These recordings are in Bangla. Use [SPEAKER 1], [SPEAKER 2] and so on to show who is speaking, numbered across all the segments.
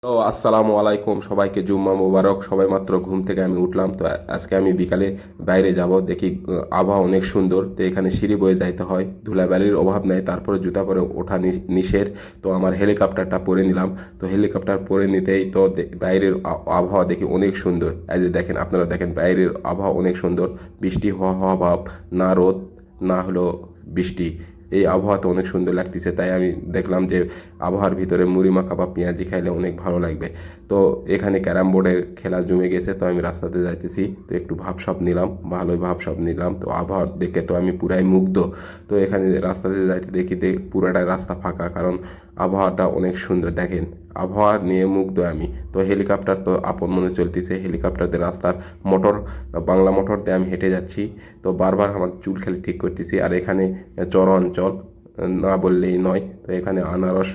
[SPEAKER 1] তো আসসালামু আলাইকুম, সবাইকে জুম্মা মোবারক। সবাই মাত্র ঘুম থেকে আমি উঠলাম। তো আজকে আমি বিকালে বাইরে যাব, দেখি আবহাওয়া অনেক সুন্দর। তো এখানে সিঁড়ি বয়ে যাইতে হয়, ধুলাবালির অভাব নেই, তারপরে জুতা পরে ওঠা নিষেধ। তো আমার হেলিকপ্টারটা পরে নিলাম। তো হেলিকপ্টার পরে নিতেই তো বাইরের আবহাওয়া দেখি অনেক সুন্দর। এই যে দেখেন, আপনারা দেখেন বাইরের আবহাওয়া অনেক সুন্দর। বৃষ্টি হওয়া হওয়া ভাব, না রোদ না হলো বৃষ্টি। এই আবহাওয়াতে অনেক সুন্দর লাগতেছে, তাই আমি দেখলাম যে আবহাওয়ার ভিতরে মুড়ি মাখা বা পেঁয়াজি খাইলে অনেক ভালো লাগবে। তো এখানে ক্যারাম বোর্ডের খেলা জমে গেছে, তো আমি রাস্তাতে যাইতেছি, তো একটু ভাবসাব নিলাম, ভালোই ভাবসাব নিলাম। তো আবহাওয়া দেখে তো আমি পুরাই মুগ্ধ। তো এখানে রাস্তাতে যাইতে দেখি পুরাটাই রাস্তা ফাঁকা, কারণ আবহাওয়াটা অনেক সুন্দর। দেখেন, আবহাওয়া নিয়ে মুগ্ধ আমি। তো হেলিকপ্টার তো আপন মনে চলতেছে, হেলিকপ্টারতে রাস্তার মোটর, বাংলা মোটর দিয়ে আমি হেঁটে যাচ্ছি। তো বারবার আমার চুল খালি ঠিক করতেছি। আর এখানে চর অঞ্চল, না বললেই নয়। তো এখানে আনারস,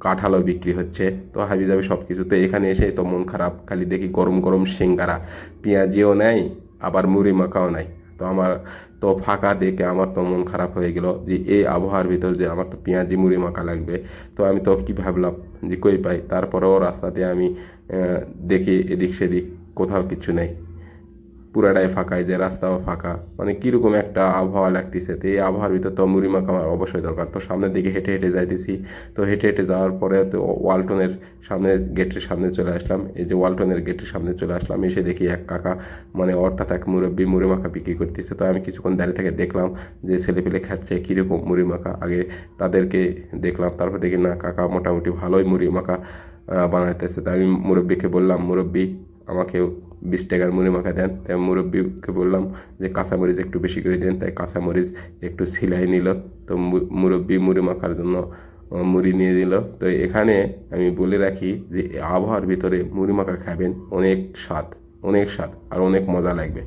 [SPEAKER 1] কাঁঠালও বিক্রি হচ্ছে। তো হাবিজাবি সব কিছু। তো এখানে এসে তো মন খারাপ, খালি দেখি গরম গরম সিঙ্গারা, পেঁয়াজিও নেই, আবার মুড়ি মাখাও নাই। তো আমার তো ফাঁকা দেখে আমার তো মন খারাপ হয়ে গেল, যে এই আবহাওয়ার ভিতর যে আমার তো পেঁয়াজি মুড়ি মাখা লাগবে। তো আমি তো কি ভাবলাম যে কই পাই, তারপরেও রাস্তাতে আমি দেখি এদিক সেদিক, কোথাও কিছু নেই, পুরাটাই ফাঁকা। এই যে রাস্তাও ফাঁকা, মানে কিরকম একটা আবহাওয়া লাগতেছে। তো এই আবহাওয়ার ভিতর তো মুড়ি মাখা আমার অবশ্যই দরকার। তো সামনের দিকে হেঁটে হেঁটে যাইতেছি। তো হেঁটে হেঁটে যাওয়ার পরে তো ওয়ালটনের সামনে, গেটের সামনে চলে আসলাম। এই যে ওয়ালটনের গেটের সামনে চলে আসলাম, এসে দেখি এক কাকা, মানে অর্থাৎ এক মুরব্বী মুড়ি মাখা বিক্রি করতেছে। তো আমি কিছুক্ষণ দাঁড়িয়ে থেকে দেখলাম যে ছেলেপেলে খাচ্ছে কীরকম মুড়ি মাখা। আগে তাদেরকে দেখলাম, তারপর দেখি না, কাকা মোটামুটি ভালোই মুড়ি মাখা বানাইতেছে। তাই আমি মুরব্বীকে বললাম, মুরব্বী আমাকেও 20 টাকার মুড়ি মাখা দেন। তাই মুরব্বীকে বললাম যে কাঁচামরিচ একটু বেশি করে দেন। তাই কাঁচামরিচ একটু সিলাই নিল। তো মুরব্বী মুড়ি মাখার জন্য মুড়ি নিয়ে দিল। তো এখানে আমি বলে রাখি যে এই আবহাওয়ার ভিতরে মুড়ি মাখা খাবেন, অনেক স্বাদ, অনেক স্বাদ আর অনেক মজা লাগবে।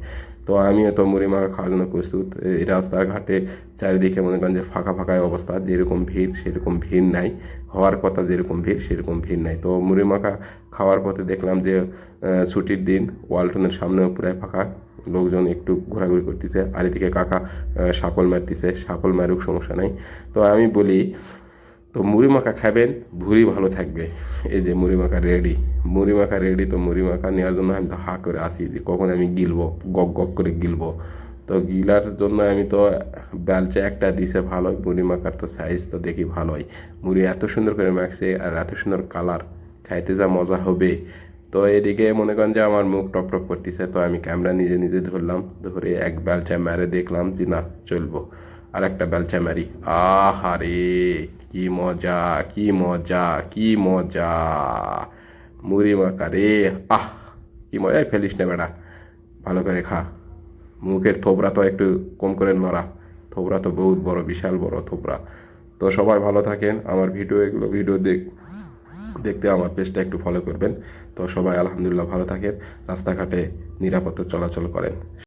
[SPEAKER 1] তো আমিও তো মুড়ি মাখা খাওয়ার জন্য প্রস্তুত। এই রাস্তাঘাটে চারিদিকে মনে করেন যে ফাঁকা ফাঁকাই অবস্থা, যেরকম ভিড় সেরকম ভিড় নাই, হওয়ার কথা যেরকম ভিড় সেরকম ভিড় নাই। তো মুড়ি মাখা খাওয়ার পথে দেখলাম যে ছুটির দিন, ওয়ালটনের সামনেও পুরাই ফাঁকা, লোকজন একটু ঘোরাঘুরি করতেছে। আর এদিকে কাকা শাকল মারতেছে, শাকল মারুক, সমস্যা নাই। তো আমি বলি, তো মুড়ি মাখা খাবেন, ভুঁড়ি ভালো থাকবে। এই যে মুড়ি মাখা রেডি, মুড়ি মাখা রেডি। তো মুড়ি মাখা নেওয়ার জন্য আমি তো হা করে আসি যে কখন আমি গিলবো, গক গক করে গিলবো। তো গিলার জন্য আমি তো বেলচা একটা দিছে ভালোই, মুড়ি মাখার তো সাইজ তো দেখি ভালোই। মুড়ি এত সুন্দর করে মাখছে আর এত সুন্দর কালার, খাইতে যা মজা হবে। তো এদিকে মনে করেন যে আমার মুখ টপ টপ করতেছে। তো আমি ক্যামেরা নিজে নিজে ধরলাম, ধরে এক বেলচা মেরে দেখলাম যে না, চলবো। আর একটা বেলচা মারি, আহারে কি মজা, কি মজা, কি মজা! মুড়ি মাখা রে, আহ কি মজা! ফেলিস না বেটা, ভালো করে খা। মুখের থোবরা তো একটু কম করে লড়া, থোবরা তো বহুত বড়, বিশাল বড় থোবরা। তো সবাই ভালো থাকেন। আমার ভিডিও দেখতে আমার পেজটা একটু ফলো করবেন। তো সবাই আলহামদুলিল্লাহ ভালো থাকেন, রাস্তাঘাটে নিরাপদে চলাচল করেন।